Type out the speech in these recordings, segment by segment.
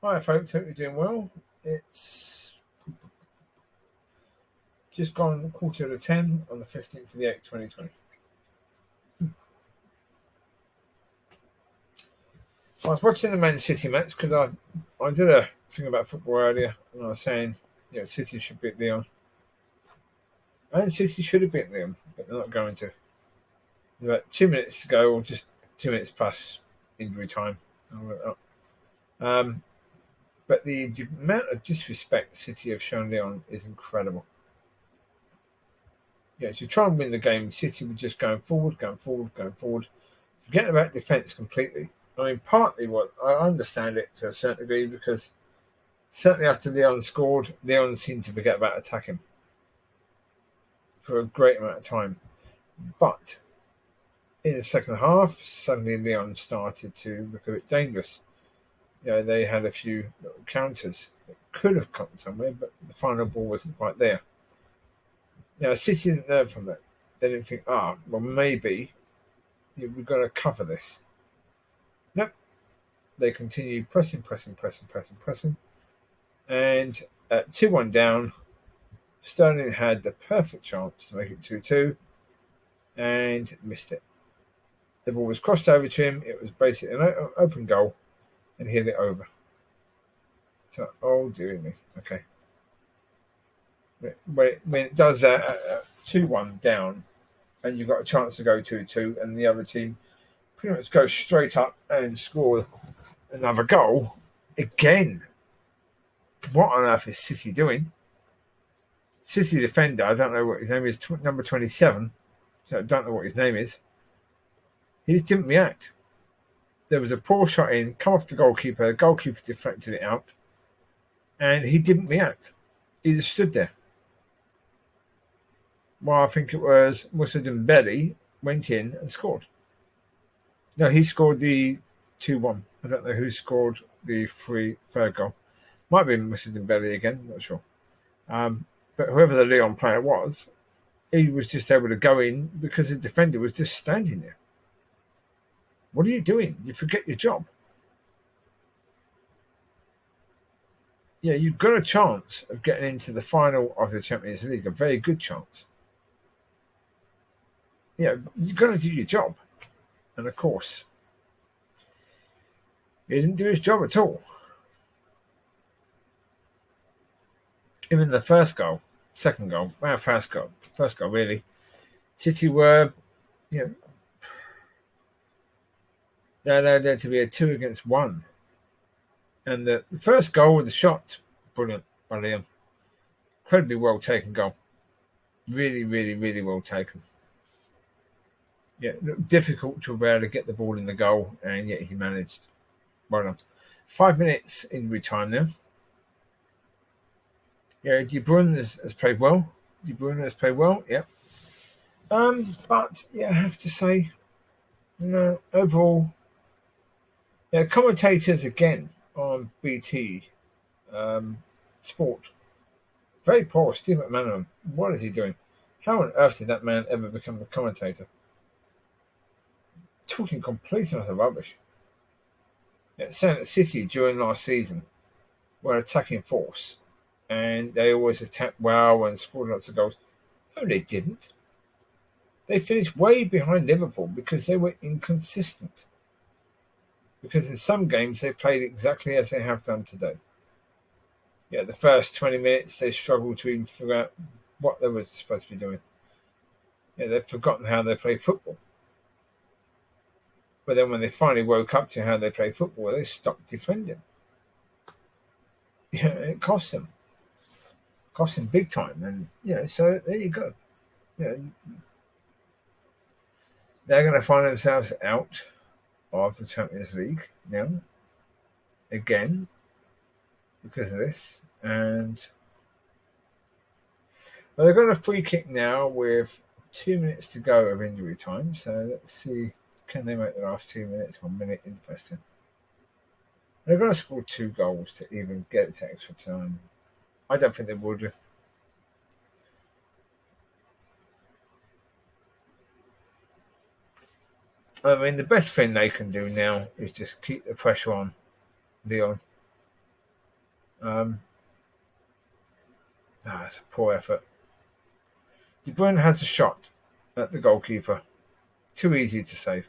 Hi folks, hope you're doing well. It's just gone 10:15 on the 15th of the 8th, 2020. I was watching the Man City match because I did a thing about football earlier and I was saying, City should beat Leon. Man City should have beat Leon, but they're not going to. There's about 2 minutes to go, or just 2 minutes plus injury time. But the amount of disrespect City have shown Leon is incredible. To try and win the game, City were just going forward, forgetting about defence completely. I mean, partly what I understand it to a certain degree because certainly after Leon scored, Leon seemed to forget about attacking for a great amount of time. But in the second half, suddenly Leon started to look a bit dangerous. They had a few little counters that could have come somewhere, but the final ball wasn't quite there. City didn't learn from that. They didn't think, maybe we've got to cover this. Nope. They continued pressing. And at 2-1 down, Sterling had the perfect chance to make it 2-2 and missed it. The ball was crossed over to him. It was basically an open goal and he hit it over. So, oh, dear me. Okay. When it does that 2-1 down and you've got a chance to go 2-2 and the other team pretty much goes straight up and score another goal, again, what on earth is City doing? City defender, I don't know what his name is, number 27, so I don't know what his name is. He just didn't react. There was a poor shot in, come off the goalkeeper deflected it out, and he didn't react. He just stood there. Well, I think it was Moussa Dembele went in and scored. No, he scored the 2-1. I don't know who scored the third goal. Might have been Moussa Dembele again, not sure. But whoever the Leon player was, he was just able to go in because the defender was just standing there. What are you doing? You forget your job. You've got a chance of getting into the final of the Champions League, a very good chance. You've got to do your job. And of course, he didn't do his job at all. Even the first goal, first goal, really. City were, they allowed there to be a 2-against-1. And the first goal with the shot, brilliant by Liam. Incredibly well taken goal. Really, really, really well taken. Difficult to be able to get the ball in the goal, and yet he managed. Well done. 5 minutes injury time now. De Bruyne has played well. Yep. But I have to say, overall, commentators again on BT Sport. Very poor. Steve McManaman. What is he doing? How on earth did that man ever become a commentator? Talking complete and utter rubbish. Saying that City during last season were an attacking force and they always attacked well and scored lots of goals. No, they didn't. They finished way behind Liverpool because they were inconsistent. Because in some games they played exactly as they have done today. The first 20 minutes they struggled to even figure out what they were supposed to be doing. They'd forgotten how they play football. But then when they finally woke up to how they play football, they stopped defending. It cost them. Cost them big time. And, so there you go. They're going to find themselves out of the Champions League now. Again. Because of this. And they've got a free kick now with 2 minutes to go of injury time. So let's see. Can they make the last 2 minutes 1 minute interesting? They're going to score 2 goals to even get it to extra time. I don't think they would. I mean, the best thing they can do now is just keep the pressure on Leon. It's a poor effort. De Bruyne has a shot at the goalkeeper. Too easy to save.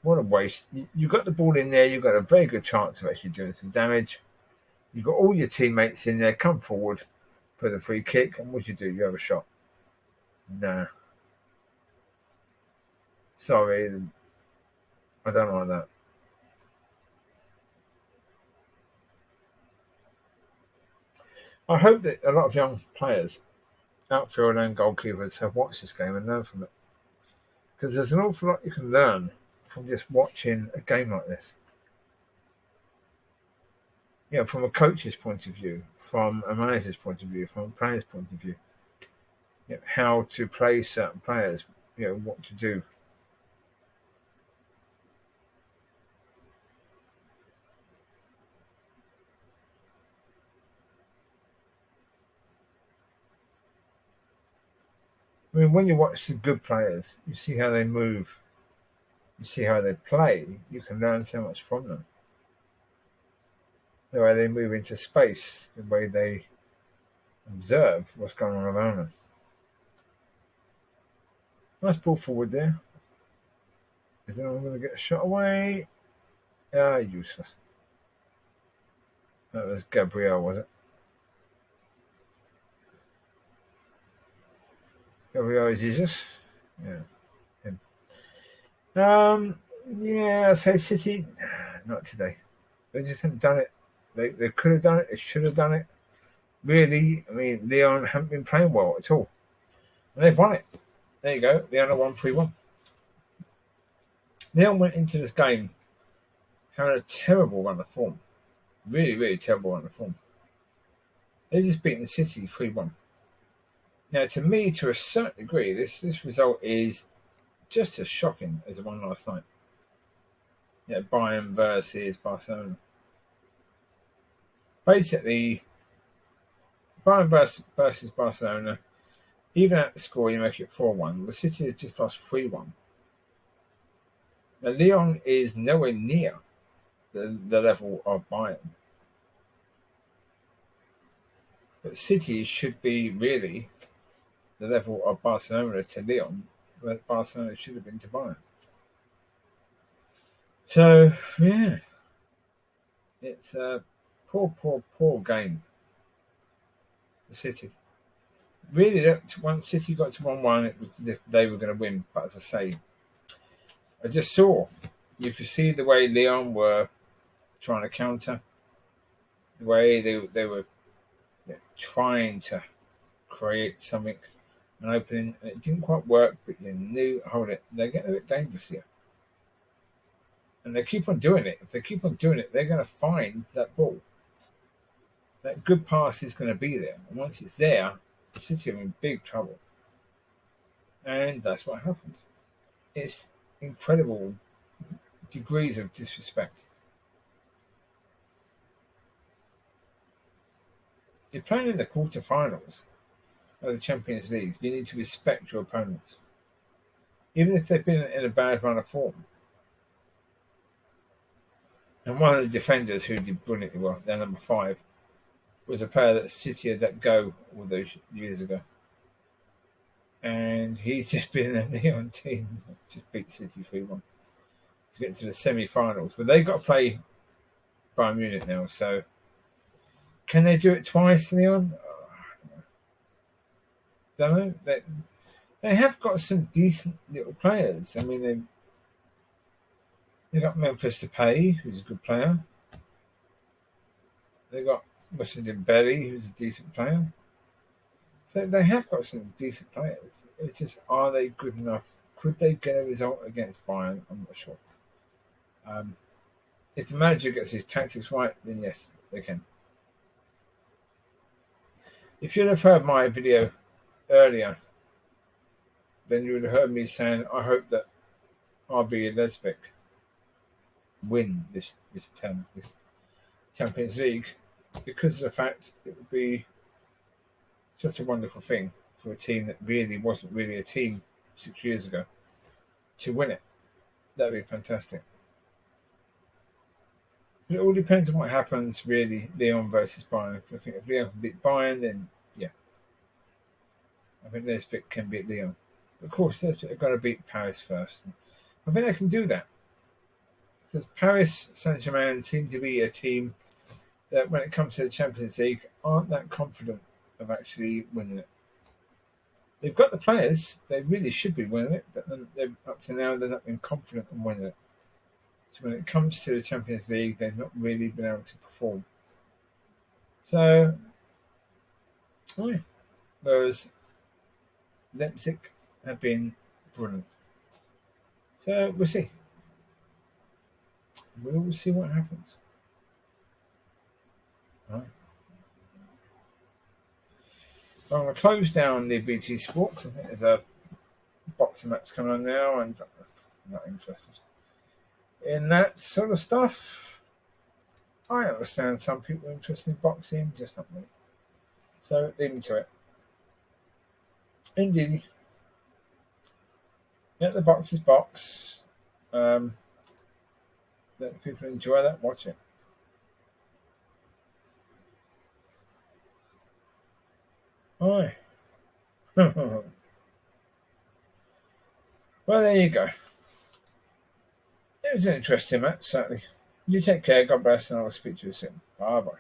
What a waste. You got the ball in there. You've got a very good chance of actually doing some damage. You've got all your teammates in there. Come forward for the free kick. And what do? You have a shot. Nah. Sorry. I don't like that. I hope that a lot of young players, outfield and goalkeepers, have watched this game and learned from it. Because there's an awful lot you can learn from just watching a game like this. From a coach's point of view, from a manager's point of view, from a player's point of view. How to play certain players, what to do. I mean, when you watch the good players, you see how they move, you see how they play, you can learn so much from them. The way they move into space, the way they observe what's going on around them. Nice ball forward there. Is anyone going to get a shot away? Useless. That was Gabriel, was it? Gabriel is Jesus. Yeah. Him. I say City. Not today. They just haven't done it. They could have done it. They should have done it. Really, I mean, Leon haven't been playing well at all. And they've won it. There you go. Leon won 3-1. Leon went into this game having a terrible run of form. Really, really terrible run of form. They just beaten City 3-1. Now, to me, to a certain degree, this result is just as shocking as the one last night. Bayern versus Barcelona. Basically, Bayern versus Barcelona, even at the score, you make it 4-1. The City has just lost 3-1. Now, Leon is nowhere near the level of Bayern. But City should be really the level of Barcelona to Leon, where Barcelona should have been to Bayern. So, it's a poor game for City. Really, once City got to 1-1, it was as if they were going to win. But as I say, I just saw, you could see the way Leon were trying to counter, the way they were trying to create something, an opening, and it didn't quite work, but you knew, hold it, they're getting a bit dangerous here. And they keep on doing it. If they keep on doing it, they're going to find that ball. That good pass is going to be there. And once it's there, City are in big trouble. And that's what happened. It's incredible degrees of disrespect. You're playing in the quarterfinals of the Champions League. You need to respect your opponents. Even if they've been in a bad run of form. And one of the defenders who did brilliantly well, their number 5, was a player that City had let go all those years ago. And he's just been in the Leon team, just beat City 3-1 to get to the semi-finals. But they've got to play Bayern Munich now, so can they do it twice, Leon? Don't know. They have got some decent little players. I mean, they got Memphis Depay, who's a good player. They got Moussa Dembele, who's a decent player. So they have got some decent players. It's just, are they good enough? Could they get a result against Bayern? I'm not sure. If the manager gets his tactics right, then yes, they can. If you'd have heard my video earlier, then you would have heard me saying, I hope that RB Leipzig win this Champions League, because of the fact it would be such a wonderful thing for a team that really wasn't really a team 6 years ago to win it. That'd be fantastic. It all depends on what happens, really, Leon versus Brian. Because I think if Leon can beat Brian, then yeah, I think Nesbitt can beat Leon. Of course, Nesbitt have got to beat Paris first. I think they can do that because Paris Saint-Germain seem to be a team that, when it comes to the Champions League, aren't that confident of actually winning it. They've got the players; they really should be winning it, but up to now they've not been confident in winning it. So when it comes to the Champions League, they've not really been able to perform. So, yeah. Whereas Leipzig have been brilliant. So we'll see. We'll see what happens. Right. I'm going to close down the BT Sports. I think there's a boxing match coming on now, and I'm not interested in that sort of stuff. I understand some people are interested in boxing, just not me. So leave me to it. Indeed. Let the boxes box. Let people enjoy that, watch it. Aye. Well, there you go. It was an interesting match, certainly. You take care, God bless, and I will speak to you soon. Bye bye.